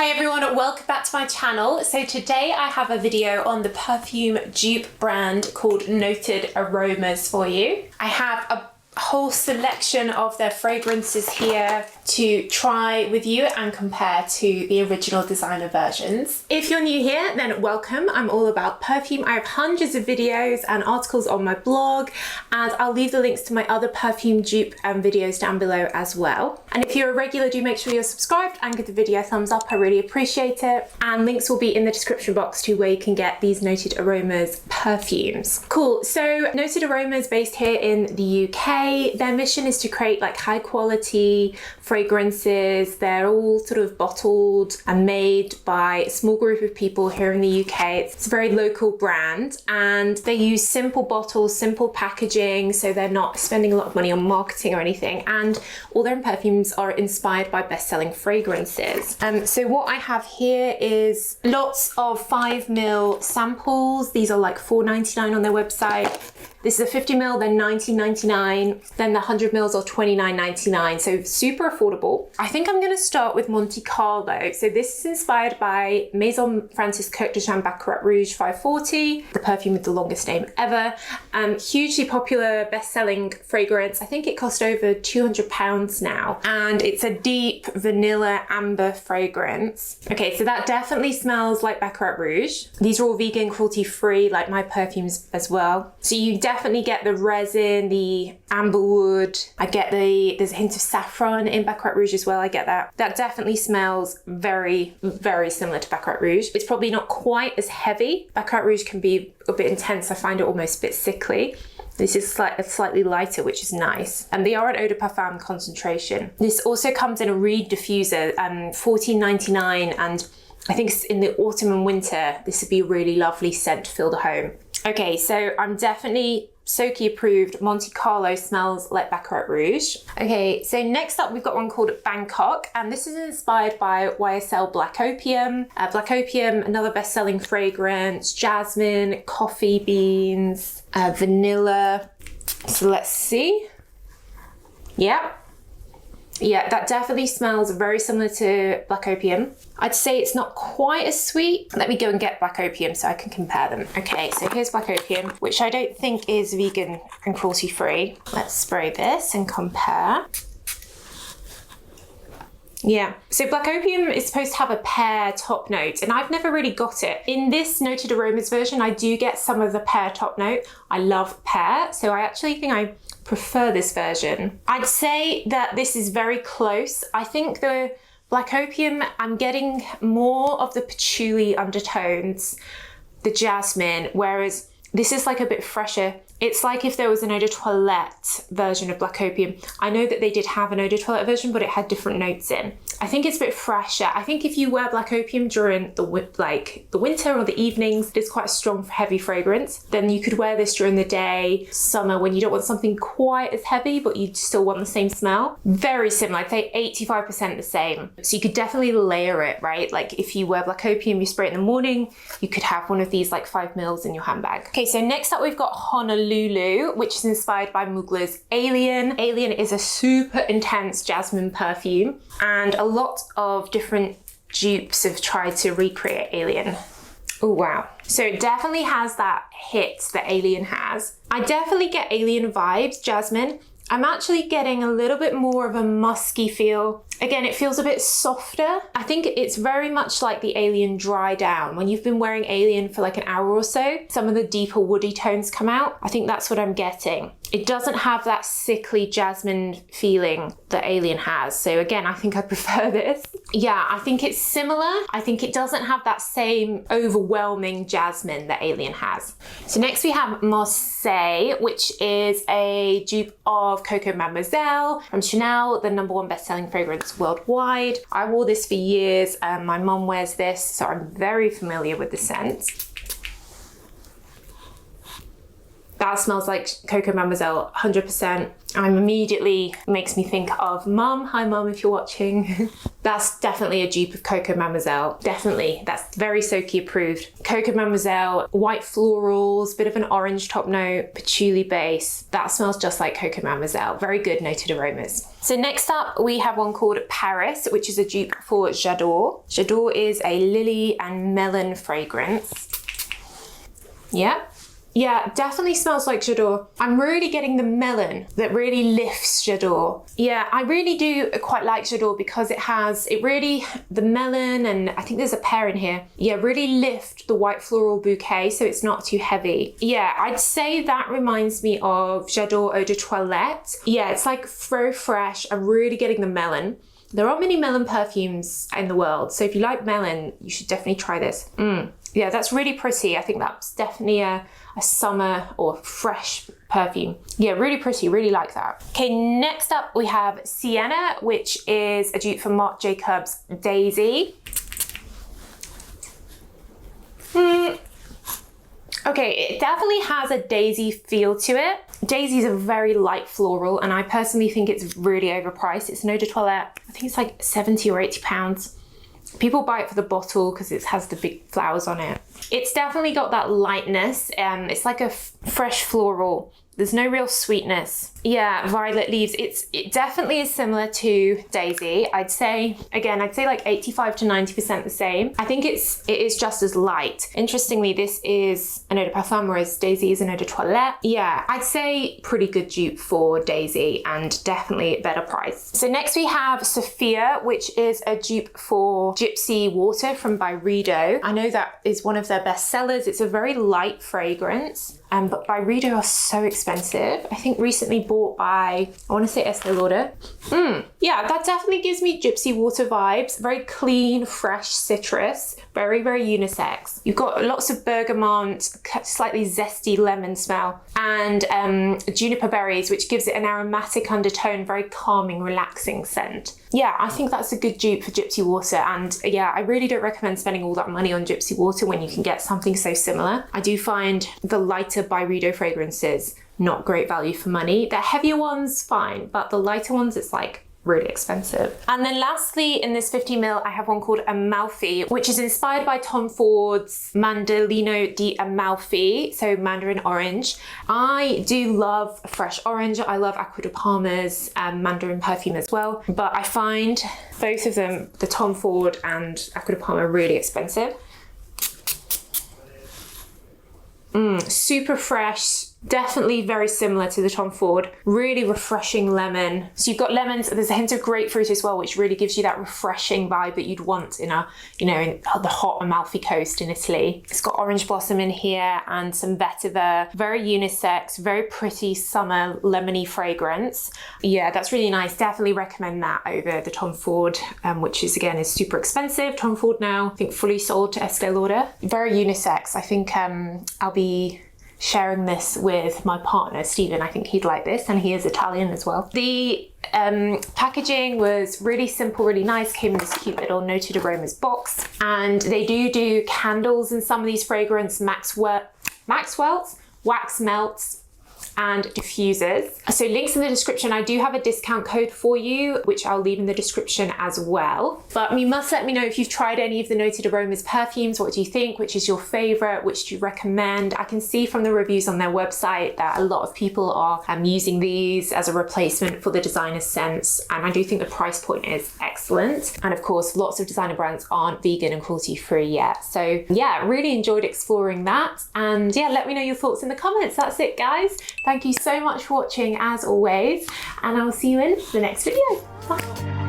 Hi everyone, welcome back to my channel. So today I have a video on the perfume dupe brand called Noted Aromas for you. I have a whole selection of their fragrances here to try with you and compare to the original designer versions. If you're new here, then welcome. I'm all about perfume. I have hundreds of videos and articles on my blog, and I'll leave the links to my other perfume dupe videos down below as well. And if you're a regular, do make sure you're subscribed and give the video a thumbs up. I really appreciate it. And links will be in the description box to where you can get these Noted Aromas perfumes. Cool, so Noted Aromas based here in the UK. Their mission is to create like high quality fragrances. They're all sort of bottled and made by a small group of people here in the UK. It's a very local brand and they use simple bottles, simple packaging, so they're not spending a lot of money on marketing or anything. And all their perfumes are inspired by best-selling fragrances. So what I have here is lots of 5ml samples. These are like $4.99 on their website. This is a 50ml, then $19.99. Then the 100ml are $29.99, so super affordable. I think I'm gonna start with Monte Carlo. So this is inspired by Maison Francis Coq de Jean Baccarat Rouge 540, the perfume with the longest name ever. Hugely popular, best-selling fragrance. I think it cost over £200 now. And it's a deep vanilla amber fragrance. Okay, so that definitely smells like Baccarat Rouge. These are all vegan, cruelty-free, like my perfumes as well. So you definitely get the resin, the amberwood. I get there's a hint of saffron in Baccarat Rouge as well. I get that. That definitely smells very, very similar to Baccarat Rouge. It's probably not quite as heavy. Baccarat Rouge can be a bit intense. I find it almost a bit sickly. This is slightly lighter, which is nice. And they are an eau de parfum concentration. This also comes in a reed diffuser, $14.99, and I think in the autumn and winter, this would be a really lovely scent to fill the home. Okay, so I'm definitely Soki approved. Monte Carlo smells like Baccarat Rouge. Okay, so next up we've got one called Bangkok, and this is inspired by YSL Black Opium. Black Opium, another best-selling fragrance, jasmine, coffee beans, vanilla. So let's see. Yep. Yeah, that definitely smells very similar to Black Opium. I'd say it's not quite as sweet. Let me go and get Black Opium so I can compare them. Okay, so here's Black Opium, which I don't think is vegan and cruelty-free. Let's spray this and compare. Yeah, so Black Opium is supposed to have a pear top note, and I've never really got it. In this Noted Aromas version, I do get some of the pear top note. I love pear, so I actually think I prefer this version. I'd say that this is very close. I think the Black Opium, I'm getting more of the patchouli undertones, the jasmine, whereas this is like a bit fresher. It's like if there was an eau de toilette version of Black Opium. I know that they did have an eau de toilette version, but it had different notes in. I think it's a bit fresher. I think if you wear Black Opium during the winter or the evenings, it's quite a strong, heavy fragrance. Then you could wear this during the day, summer, when you don't want something quite as heavy, but you still want the same smell. Very similar, I'd say 85% the same. So you could definitely layer it, right? Like if you wear Black Opium, you spray it in the morning, you could have one of these like 5ml in your handbag. Okay, so next up we've got Honolulu, which is inspired by Mugler's Alien. Alien is a super intense jasmine perfume, and a lot of different dupes have tried to recreate Alien. Oh wow. So it definitely has that hit that Alien has. I definitely get Alien vibes, jasmine. I'm actually getting a little bit more of a musky feel. Again, it feels a bit softer. I think it's very much like the Alien dry down. When you've been wearing Alien for like an hour or so, some of the deeper woody tones come out. I think that's what I'm getting. It doesn't have that sickly jasmine feeling that Alien has. So again, I think I prefer this. Yeah, I think it's similar. I think it doesn't have that same overwhelming jasmine that Alien has. So next we have Marseille, which is a dupe of COCO Mademoiselle from Chanel, the #1 best-selling fragrance worldwide. I wore this for years. My mom wears this, so I'm very familiar with the scent. That smells like Coco Mademoiselle, 100%. And immediately makes me think of Mum. Hi Mum, if you're watching. That's definitely a dupe of Coco Mademoiselle. Definitely, that's very Soki approved. Coco Mademoiselle, white florals, bit of an orange top note, patchouli base. That smells just like Coco Mademoiselle. Very good noted aromas. So next up, we have one called Paris, which is a dupe for J'adore. J'adore is a lily and melon fragrance. Yeah, definitely smells like J'adore. I'm really getting the melon that really lifts J'adore. Yeah, I really do quite like J'adore because the melon, and I think there's a pear in here, yeah, really lift the white floral bouquet so it's not too heavy. Yeah, I'd say that reminds me of J'adore Eau de Toilette. Yeah, it's like so fresh. I'm really getting the melon. There aren't many melon perfumes in the world, so if you like melon, you should definitely try this. Yeah, that's really pretty. I think that's definitely a summer or fresh perfume. Yeah, really pretty, really like that. Okay, next up we have Sienna, which is a dupe for Marc Jacobs Daisy. Okay, it definitely has a daisy feel to it. Daisies are very light floral, and I personally think it's really overpriced. It's an eau de toilette. I think it's like 70 or 80 pounds. People buy it for the bottle because it has the big flowers on it. It's definitely got that lightness. It's like a fresh floral. There's no real sweetness. Yeah, violet leaves. It definitely is similar to Daisy. I'd say like 85 to 90% the same. I think it is just as light. Interestingly, this is an eau de parfum, whereas Daisy is an eau de toilette. Yeah, I'd say pretty good dupe for Daisy and definitely better price. So next we have Sophia, which is a dupe for Gypsy Water from Byredo. I know that is one of their best sellers. It's a very light fragrance. But Byredo are so expensive. I think recently bought by, I want to say Estee Lauder. Yeah, that definitely gives me Gypsy Water vibes. Very clean, fresh citrus. Very, very unisex. You've got lots of bergamot, slightly zesty lemon smell, and juniper berries, which gives it an aromatic undertone, very calming, relaxing scent. Yeah, I think that's a good dupe for Gypsy Water. And yeah, I really don't recommend spending all that money on Gypsy Water when you can get something so similar. I do find the lighter Byredo fragrances not great value for money. The heavier ones, fine, but the lighter ones, it's like really expensive. And then lastly, in this 50ml, I have one called Amalfi, which is inspired by Tom Ford's Mandolino di Amalfi, so mandarin orange. I do love fresh orange. I love Acqua di Parma's mandarin perfume as well, but I find both of them, the Tom Ford and Acqua di Parma, really expensive. Super fresh. Definitely very similar to the Tom Ford. Really refreshing lemon. So you've got lemons, there's a hint of grapefruit as well, which really gives you that refreshing vibe that you'd want in in the hot Amalfi coast in Italy. It's got orange blossom in here and some vetiver. Very unisex, very pretty summer lemony fragrance. Yeah, that's really nice. Definitely recommend that over the Tom Ford, which is super expensive. Tom Ford now, I think fully sold to Estee Lauder. Very unisex. I think I'll be sharing this with my partner, Stephen. I think he'd like this, and he is Italian as well. The packaging was really simple, really nice. Came in this cute little Noted Aromas box. And they do candles in some of these fragrances, Maxwell's, wax melts, and diffusers. So links in the description. I do have a discount code for you, which I'll leave in the description as well. But you must let me know if you've tried any of the Noted Aromas perfumes. What do you think? Which is your favorite? Which do you recommend? I can see from the reviews on their website that a lot of people are using these as a replacement for the designer scents. And I do think the price point is excellent. And of course, lots of designer brands aren't vegan and cruelty free yet. So yeah, really enjoyed exploring that. And yeah, let me know your thoughts in the comments. That's it, guys. Thank you so much for watching as always, and I'll see you in the next video. Bye.